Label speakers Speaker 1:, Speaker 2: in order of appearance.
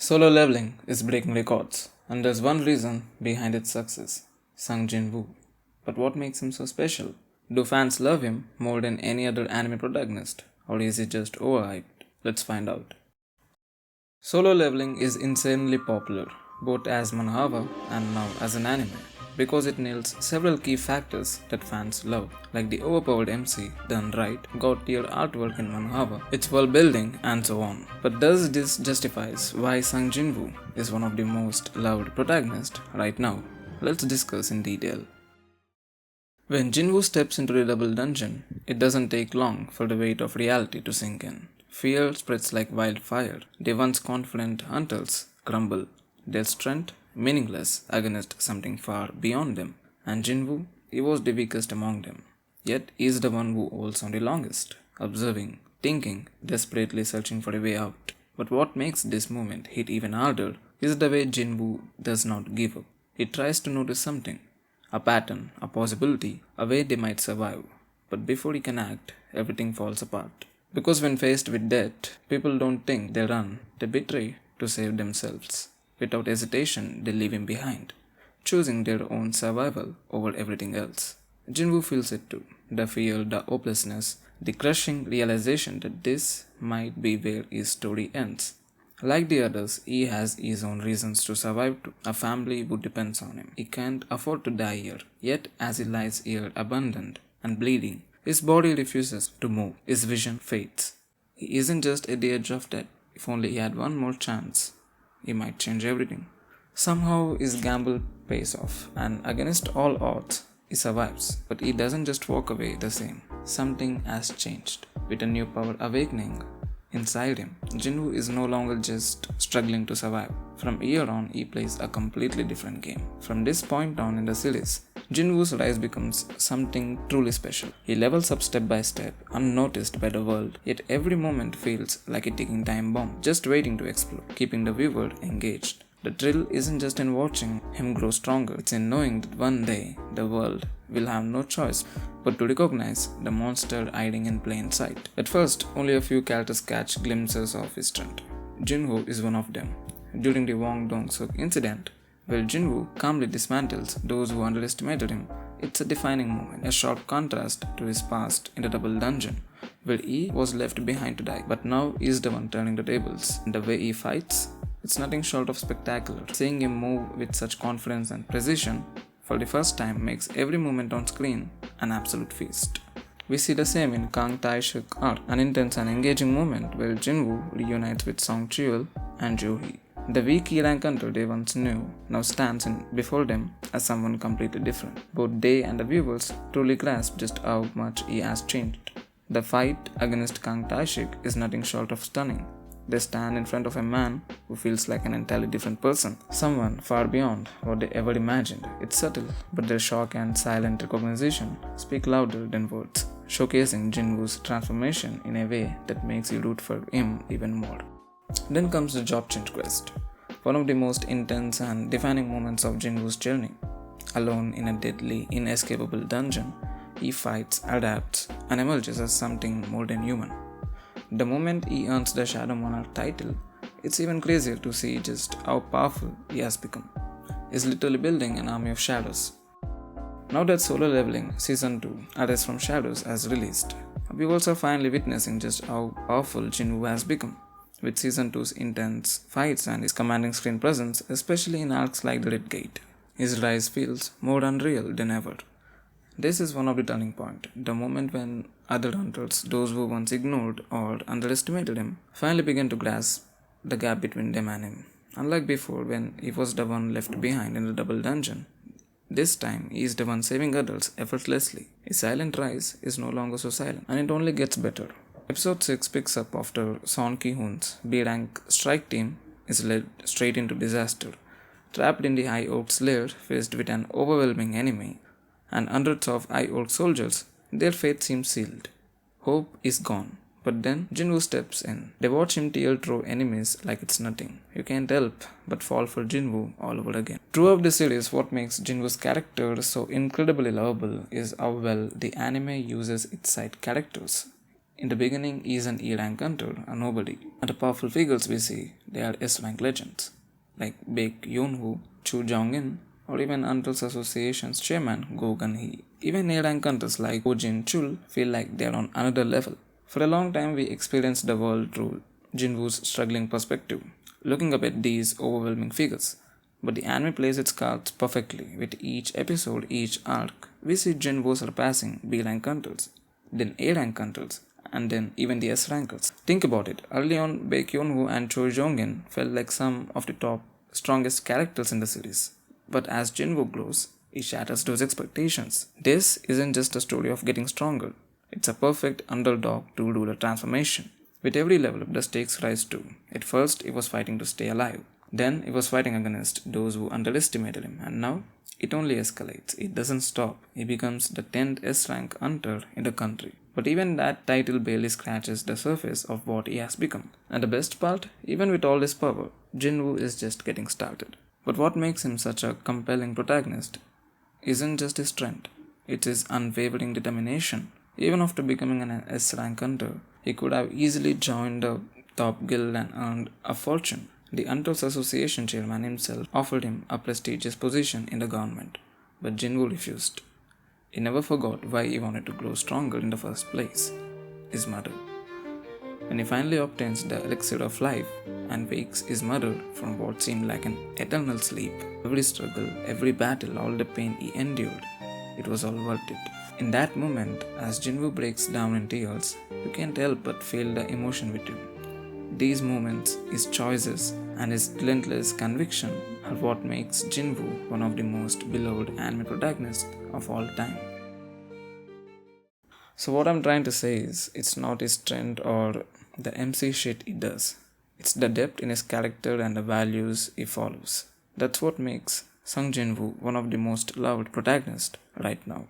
Speaker 1: Solo leveling is breaking records, and there's one reason behind its success: Sung Jin-Woo. But what makes him so special? Do fans love him more than any other anime protagonist, or is he just overhyped? Let's find out. Solo leveling is insanely popular, both as manhwa and now as an anime, because it nails several key factors that fans love, like the overpowered MC done right, god tier artwork in manhwa, its world building, and so on. But does this justifies why Sung Jin-Woo is one of the most loved protagonists right now? Let's discuss in detail. When Jinwoo steps into the double dungeon, it doesn't take long for the weight of reality to sink in. Fear spreads like wildfire. The once confident hunters crumble, their strength meaningless against something far beyond them. And Jinwoo, he was the weakest among them. Yet he is the one who holds on the longest, observing, thinking, desperately searching for a way out. But what makes this moment hit even harder is the way Jinwoo does not give up. He tries to notice something, a pattern, a possibility, a way they might survive. But before he can act, everything falls apart. Because when faced with death, people don't think they run, they betray to save themselves. Without hesitation, they leave him behind, choosing their own survival over everything else. Jinwoo feels it too: the fear, the hopelessness, the crushing realization that this might be where his story ends. Like the others, he has his own reasons to survive too. A family who depends on him. He can't afford to die here. Yet, as he lies here abandoned and bleeding, his body refuses to move. His vision fades. He isn't just at the edge of death. If only he had one more chance, he might change everything. Somehow his gamble pays off, and against all odds, he survives. But he doesn't just walk away the same. Something has changed. With a new power awakening inside him, Jinwoo is no longer just struggling to survive. From here on, he plays a completely different game. From this point on in the series, Jinwoo's rise becomes something truly special. He levels up step by step, unnoticed by the world, yet every moment feels like a ticking time bomb, just waiting to explode, keeping the viewer engaged. The thrill isn't just in watching him grow stronger, it's in knowing that one day the world will have no choice but to recognize the monster hiding in plain sight. At first, only a few characters catch glimpses of his strength. Jinwoo is one of them. During the Hwang Dongsuk incident, where Jinwoo calmly dismantles those who underestimated him, it's a defining moment, a sharp contrast to his past in the double dungeon, where he was left behind to die, but now he is the one turning the tables. And the way he fights, it's nothing short of spectacular. Seeing him move with such confidence and precision for the first time makes every moment on screen an absolute feast. We see the same in Kang Taeshik Arc, an intense and engaging moment where Jinwoo reunites with Song Cheol and Jong-In. The weak E-rank hunter they once knew now stands before them as someone completely different. Both they and the viewers truly grasp just how much he has changed. The fight against Kang Taeshik is nothing short of stunning. They stand in front of a man who feels like an entirely different person, someone far beyond what they ever imagined. It's subtle, but their shock and silent recognition speak louder than words, showcasing Jinwoo's transformation in a way that makes you root for him even more. Then comes the job change quest, one of the most intense and defining moments of Jinwoo's journey. Alone in a deadly, inescapable dungeon, he fights, adapts, and emerges as something more than human. The moment he earns the Shadow Monarch title, it's even crazier to see just how powerful he has become. He's literally building an army of shadows. Now that Solo Leveling Season 2, Arise from Shadows, has released, viewers are finally witnessing just how powerful Jinwoo has become. With Season 2's intense fights and his commanding screen presence, especially in arcs like the Red Gate, his rise feels more unreal than ever. This is one of the turning points, the moment when other hunters, those who once ignored or underestimated him, finally began to grasp the gap between them and him. Unlike before, when he was the one left behind in the double dungeon, this time he is the one saving others effortlessly. His silent rise is no longer so silent, and it only gets better. Episode 6 picks up after Son Ki-hoon's B-rank strike team is led straight into disaster. Trapped in the High Oak's lair, faced with an overwhelming enemy and hundreds of High Oak soldiers, their fate seems sealed. Hope is gone. But then Jinwoo steps in. They watch him tear through enemies like it's nothing. You can't help but fall for Jinwoo all over again. Throughout the series, what makes Jinwoo's character so incredibly lovable is how well the anime uses its side characters. In the beginning, he is an E-rank hunter, a nobody. And the powerful figures we see, they are S-rank legends, like Baek-Yoon-woo, Chu Jong-In, or even Hunters Association's chairman Gunhee. Even A-rank hunters like Oh Jin-chul feel like they are on another level. For a long time, we experienced the world through Jin-Woo's struggling perspective, looking up at these overwhelming figures. But the anime plays its cards perfectly. With each episode, each arc, we see Jin-Woo surpassing B-rank hunters, then A-rank hunters, and then even the S-rankers. Think about it. Early on, Baek-Yoon-woo and Choi Jong-In felt like some of the top, strongest characters in the series. But as Jin-Woo grows, he shatters those expectations. This isn't just a story of getting stronger. It's a perfect underdog to ruler transformation. With every level up, the stakes rise too. At first, he was fighting to stay alive. Then, he was fighting against those who underestimated him. And now, it only escalates. It doesn't stop. He becomes the 10th S-rank hunter in the country. But even that title barely scratches the surface of what he has become. And the best part, even with all this power, Jin-Woo is just getting started. But what makes him such a compelling protagonist isn't just his strength, it's his unwavering determination. Even after becoming an S-rank hunter, he could have easily joined the top guild and earned a fortune. The Hunters Association chairman himself offered him a prestigious position in the government, but Jin-Woo refused. He never forgot why he wanted to grow stronger in the first place: his mother. When he finally obtains the elixir of life and wakes his mother from what seemed like an eternal sleep, every struggle, every battle, all the pain he endured, it was all worth it. In that moment, as Jin-Woo breaks down in tears, you can't help but feel the emotion with him. These moments, his choices, and his relentless conviction are what makes Jin-Woo one of the most beloved anime protagonists of all time. So what I'm trying to say is, it's not his strength or the MC shit he does. It's the depth in his character and the values he follows. That's what makes Sung Jin-Woo one of the most loved protagonists right now.